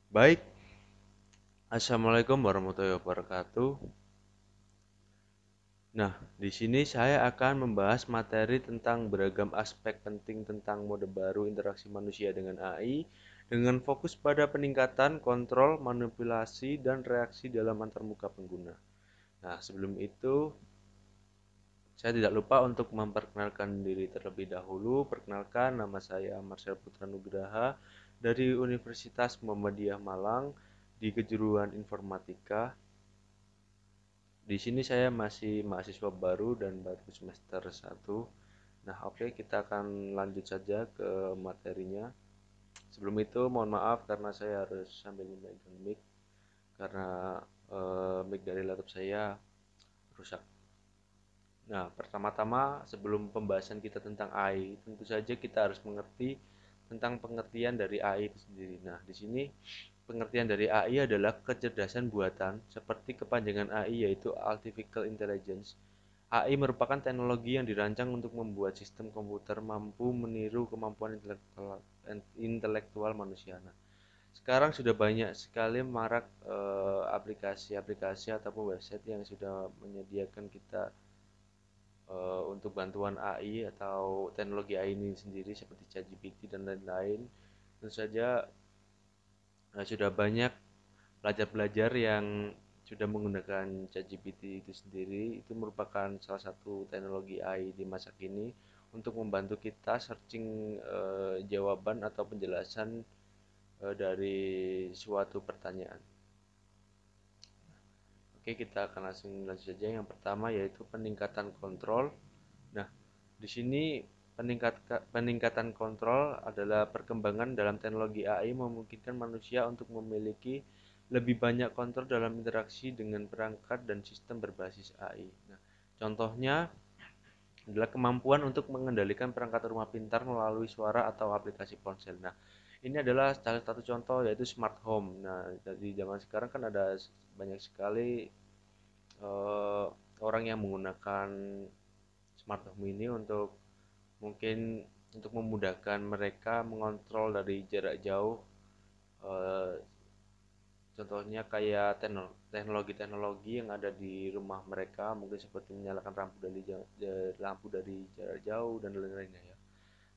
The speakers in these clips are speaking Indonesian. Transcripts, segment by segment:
Baik, Assalamualaikum warahmatullahi wabarakatuh. Nah, di sini saya akan membahas materi tentang beragam aspek penting tentang mode baru interaksi manusia dengan AI dengan fokus pada peningkatan kontrol, manipulasi, dan reaksi dalam antarmuka pengguna. Nah, sebelum itu, saya tidak lupa untuk memperkenalkan diri terlebih dahulu. Perkenalkan, nama saya Marcel Putra Nugraha dari Universitas Muhammadiyah Malang di kejuruan Informatika. Di sini saya masih mahasiswa baru dan baru semester 1. Nah, oke, kita akan lanjut saja ke materinya. Sebelum itu, mohon maaf karena saya harus sambil memegang mic karena mic dari laptop saya rusak. Nah, pertama-tama sebelum pembahasan kita tentang AI, tentu saja kita harus mengerti tentang pengertian dari AI itu sendiri. Nah, di sini pengertian dari AI adalah kecerdasan buatan seperti kepanjangan AI yaitu Artificial Intelligence. AI merupakan teknologi yang dirancang untuk membuat sistem komputer mampu meniru kemampuan intelektual manusia. Nah, sekarang sudah banyak sekali marak aplikasi-aplikasi ataupun website yang sudah menyediakan kita untuk bantuan AI atau teknologi AI ini sendiri seperti ChatGPT dan lain-lain. Tentu saja sudah banyak pelajar-pelajar yang sudah menggunakan ChatGPT itu sendiri. Itu merupakan salah satu teknologi AI di masa kini untuk membantu kita searching jawaban atau penjelasan dari suatu pertanyaan. Oke, kita akan langsung lanjut saja. Yang pertama yaitu peningkatan kontrol. Nah, di sini peningkatan kontrol adalah perkembangan dalam teknologi AI memungkinkan manusia untuk memiliki lebih banyak kontrol dalam interaksi dengan perangkat dan sistem berbasis AI. Nah, contohnya adalah kemampuan untuk mengendalikan perangkat rumah pintar melalui suara atau aplikasi ponsel. Nah, ini adalah salah satu contoh yaitu smart home. Nah, di zaman sekarang kan ada banyak sekali eh, orang yang menggunakan smart home ini untuk mungkin untuk memudahkan mereka mengontrol dari jarak jauh, eh, contohnya kayak teknologi-teknologi yang ada di rumah mereka mungkin seperti menyalakan lampu dari jarak jauh dan lain-lainnya ya.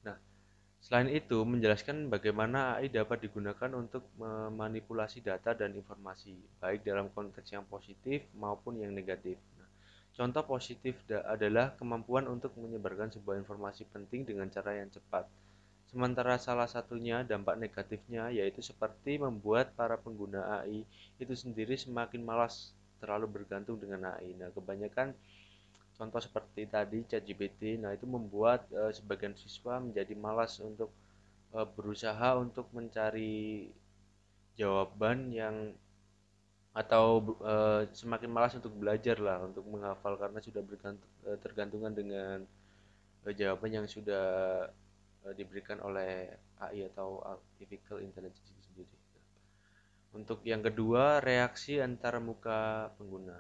Nah, selain itu menjelaskan bagaimana AI dapat digunakan untuk memanipulasi data dan informasi baik dalam konteks yang positif maupun yang negatif. Nah, contoh positif adalah kemampuan untuk menyebarkan sebuah informasi penting dengan cara yang cepat. Sementara salah satunya dampak negatifnya yaitu seperti membuat para pengguna AI itu sendiri semakin malas terlalu bergantung dengan AI. Nah, kebanyakan contoh seperti tadi ChatGPT, nah itu membuat sebagian siswa menjadi malas untuk berusaha untuk mencari jawaban yang atau semakin malas untuk belajar lah untuk menghafal karena sudah tergantungan dengan jawaban yang sudah diberikan oleh AI atau Artificial Intelligence itu sendiri. Untuk yang kedua, reaksi antar muka pengguna.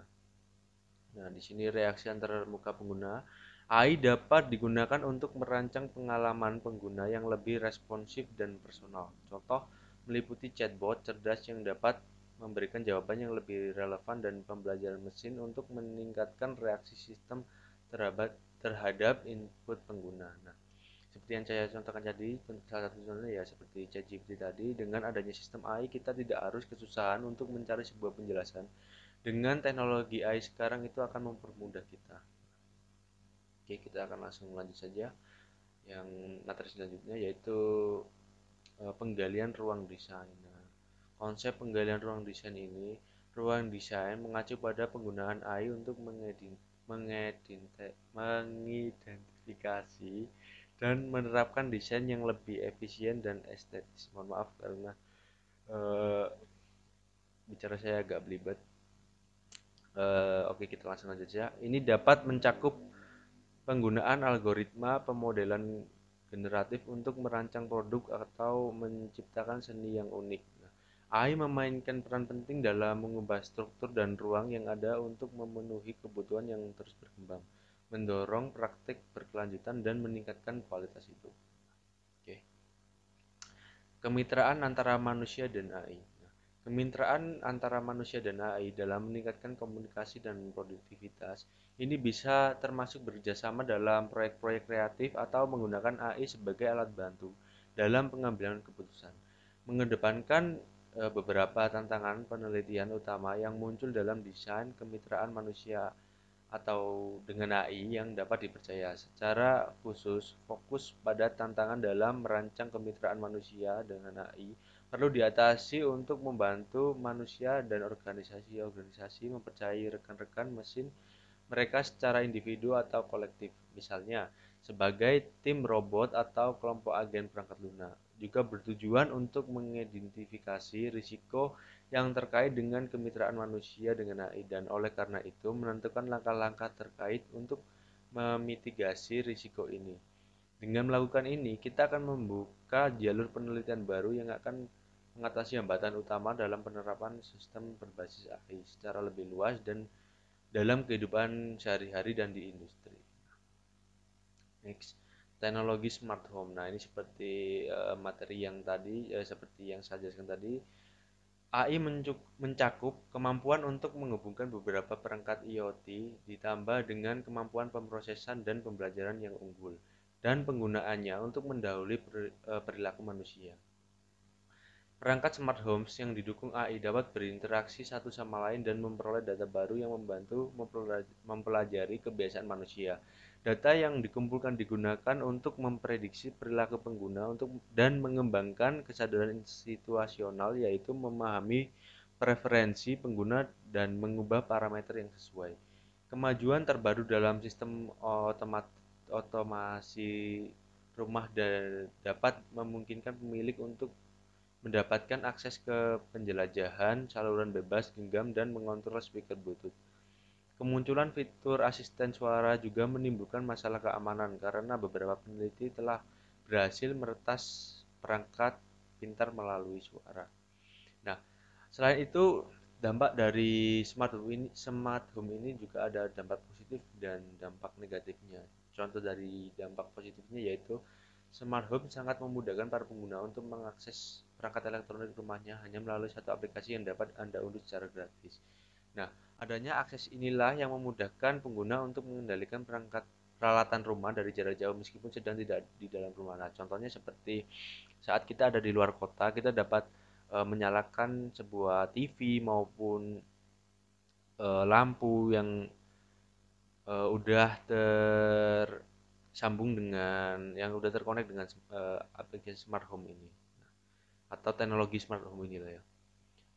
Nah, di sini reaksi antar muka pengguna. AI dapat digunakan untuk merancang pengalaman pengguna yang lebih responsif dan personal. Contoh meliputi chatbot cerdas yang dapat memberikan jawaban yang lebih relevan dan pembelajaran mesin untuk meningkatkan reaksi sistem terhadap input pengguna. Nah, seperti yang saya contohkan tadi, salah satu contohnya ya seperti ChatGPT tadi, dengan adanya sistem AI kita tidak harus kesusahan untuk mencari sebuah penjelasan. Dengan teknologi AI sekarang itu akan mempermudah kita. Oke, kita akan langsung lanjut saja. Yang materi selanjutnya yaitu penggalian ruang desain. Nah, konsep penggalian ruang desain ini, ruang desain mengacu pada penggunaan AI untuk mengidentifikasi dan menerapkan desain yang lebih efisien dan estetis. Mohon maaf karena uh, bicara saya agak belibet. Oke, kita langsung lanjut saja. Ini dapat mencakup penggunaan algoritma pemodelan generatif untuk merancang produk atau menciptakan seni yang unik. Nah, AI memainkan peran penting dalam mengubah struktur dan ruang yang ada untuk memenuhi kebutuhan yang terus berkembang, mendorong praktik berkelanjutan dan meningkatkan kualitas hidup. Oke. Kemitraan antara manusia dan AI. Kemitraan antara manusia dan AI dalam meningkatkan komunikasi dan produktivitas ini bisa termasuk bekerjasama dalam proyek-proyek kreatif atau menggunakan AI sebagai alat bantu dalam pengambilan keputusan. Mengedepankan beberapa tantangan penelitian utama yang muncul dalam desain kemitraan manusia atau dengan AI yang dapat dipercaya. Secara khusus, fokus pada tantangan dalam merancang kemitraan manusia dengan AI perlu diatasi untuk membantu manusia dan organisasi-organisasi mempercayai rekan-rekan mesin mereka secara individu atau kolektif, misalnya sebagai tim robot atau kelompok agen perangkat lunak, juga bertujuan untuk mengidentifikasi risiko yang terkait dengan kemitraan manusia dengan AI dan oleh karena itu menentukan langkah-langkah terkait untuk memitigasi risiko ini. Dengan melakukan ini, kita akan membuka jalur penelitian baru yang akan mengatasi hambatan utama dalam penerapan sistem berbasis AI secara lebih luas dan dalam kehidupan sehari-hari dan di industri. Next, teknologi smart home. Nah, ini seperti materi yang tadi, seperti yang saya jelaskan tadi, AI mencakup kemampuan untuk menghubungkan beberapa perangkat IoT ditambah dengan kemampuan pemrosesan dan pembelajaran yang unggul dan penggunaannya untuk mendahului perilaku manusia. Perangkat smart homes yang didukung AI dapat berinteraksi satu sama lain dan memperoleh data baru yang membantu mempelajari kebiasaan manusia. Data yang dikumpulkan digunakan untuk memprediksi perilaku pengguna dan mengembangkan kesadaran situasional, yaitu memahami preferensi pengguna dan mengubah parameter yang sesuai. Kemajuan terbaru dalam sistem otomasi rumah dapat memungkinkan pemilik untuk mendapatkan akses ke penjelajahan, saluran bebas, genggam, dan mengontrol speaker Bluetooth. Kemunculan fitur asisten suara juga menimbulkan masalah keamanan karena beberapa peneliti telah berhasil meretas perangkat pintar melalui suara. Nah, selain itu, dampak dari smart home ini juga ada dampak positif dan dampak negatifnya. Contoh dari dampak positifnya yaitu smart home sangat memudahkan para pengguna untuk mengakses perangkat elektronik rumahnya hanya melalui satu aplikasi yang dapat Anda unduh secara gratis. Nah, adanya akses inilah yang memudahkan pengguna untuk mengendalikan peralatan rumah dari jarak jauh meskipun sedang tidak di dalam rumah. Nah, contohnya seperti saat kita ada di luar kota, kita dapat menyalakan sebuah TV maupun lampu yang udah tersambung dengan yang udah terkonek dengan aplikasi smart home ini atau teknologi smart home ini lah ya.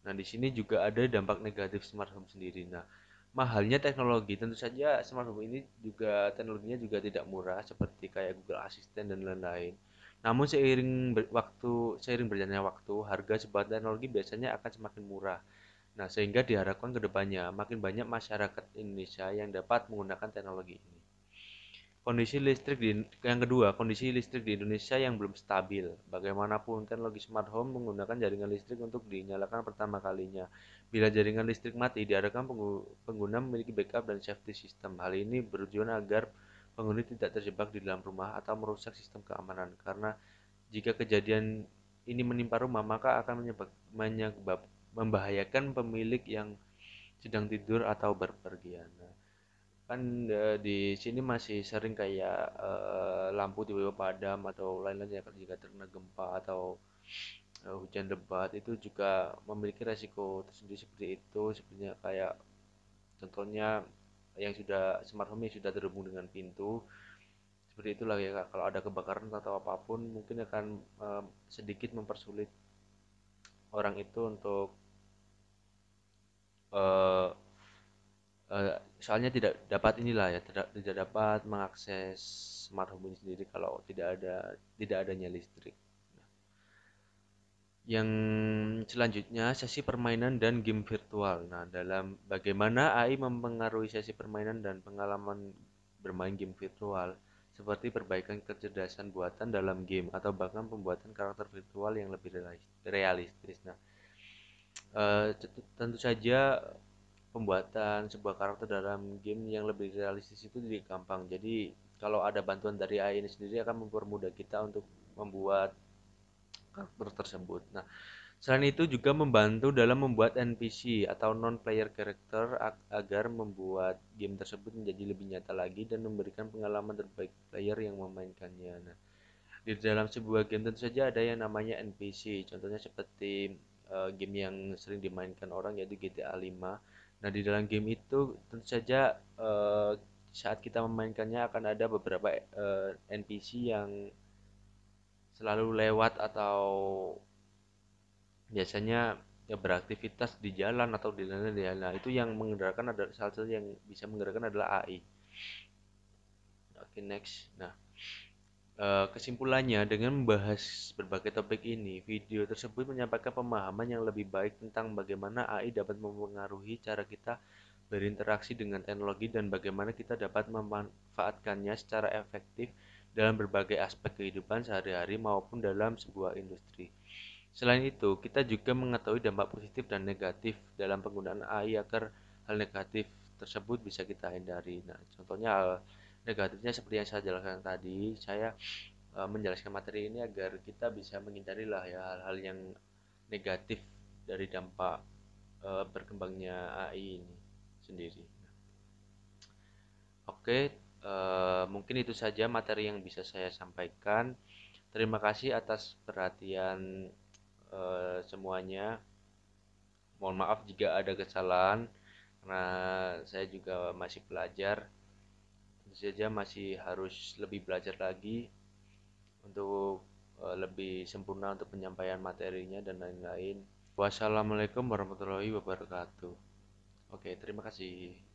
Nah, di sini juga ada dampak negatif smart home sendiri. Nah, mahalnya teknologi, tentu saja smart home ini juga teknologinya juga tidak murah seperti kayak Google Assistant dan lain-lain. Namun seiring berjalannya waktu, harga sebuah teknologi biasanya akan semakin murah. Nah, sehingga diharapkan ke depannya makin banyak masyarakat Indonesia yang dapat menggunakan teknologi ini. Kondisi listrik di Indonesia yang belum stabil. Bagaimanapun, teknologi smart home menggunakan jaringan listrik untuk dinyalakan pertama kalinya. Bila jaringan listrik mati, diharapkan pengguna memiliki backup dan safety system. Hal ini bertujuan agar penghuni tidak terjebak di dalam rumah atau merusak sistem keamanan. Karena jika kejadian ini menimpa rumah, maka akan membahayakan pemilik yang sedang tidur atau berpergian. Kan di sini masih sering kayak lampu tiba-tiba padam atau lain-lain ya jika terkena gempa atau hujan lebat itu juga memiliki resiko tersendiri seperti itu, sebenarnya kayak contohnya yang sudah smart home yang sudah terhubung dengan pintu seperti itulah ya Kak. Kalau ada kebakaran atau apapun mungkin akan sedikit mempersulit orang itu untuk eh, soalnya tidak dapat inilah ya tidak dapat mengakses smart home ini sendiri kalau tidak adanya listrik. Yang selanjutnya sesi permainan dan game virtual. Nah, dalam bagaimana AI mempengaruhi sesi permainan dan pengalaman bermain game virtual seperti perbaikan kecerdasan buatan dalam game atau bahkan pembuatan karakter virtual yang lebih realistis. Nah, tentu saja pembuatan sebuah karakter dalam game yang lebih realistis itu tidak gampang. Jadi kalau ada bantuan dari AI ini sendiri akan mempermudah kita untuk membuat karakter tersebut. Nah, Selain itu juga membantu dalam membuat NPC atau non-player character agar membuat game tersebut menjadi lebih nyata lagi dan memberikan pengalaman terbaik player yang memainkannya. Nah, di dalam sebuah game tentu saja ada yang namanya NPC. Contohnya seperti game yang sering dimainkan orang yaitu GTA 5. Nah, di dalam game itu tentu saja saat kita memainkannya akan ada beberapa NPC yang selalu lewat atau biasanya ya beraktivitas di jalan atau di lain-lain. Nah, itu yang menggerakkan adalah salah satu yang bisa menggerakkan adalah AI. Oke, next. Nah, kesimpulannya, dengan membahas berbagai topik ini, video tersebut menyampaikan pemahaman yang lebih baik tentang bagaimana AI dapat mempengaruhi cara kita berinteraksi dengan teknologi dan bagaimana kita dapat memanfaatkannya secara efektif dalam berbagai aspek kehidupan sehari-hari maupun dalam sebuah industri. Selain itu, kita juga mengetahui dampak positif dan negatif dalam penggunaan AI agar hal negatif tersebut bisa kita hindari. Nah, contohnya hal negatifnya seperti yang saya jelaskan tadi, saya menjelaskan materi ini agar kita bisa menghindari lah ya hal-hal yang negatif dari dampak berkembangnya AI ini sendiri. Oke, mungkin itu saja materi yang bisa saya sampaikan. Terima kasih atas perhatian semuanya. Mohon maaf jika ada kesalahan karena saya juga masih belajar. Tentu saja masih harus lebih belajar lagi untuk lebih sempurna untuk penyampaian materinya dan lain-lain. Wassalamualaikum warahmatullahi wabarakatuh. Oke, terima kasih.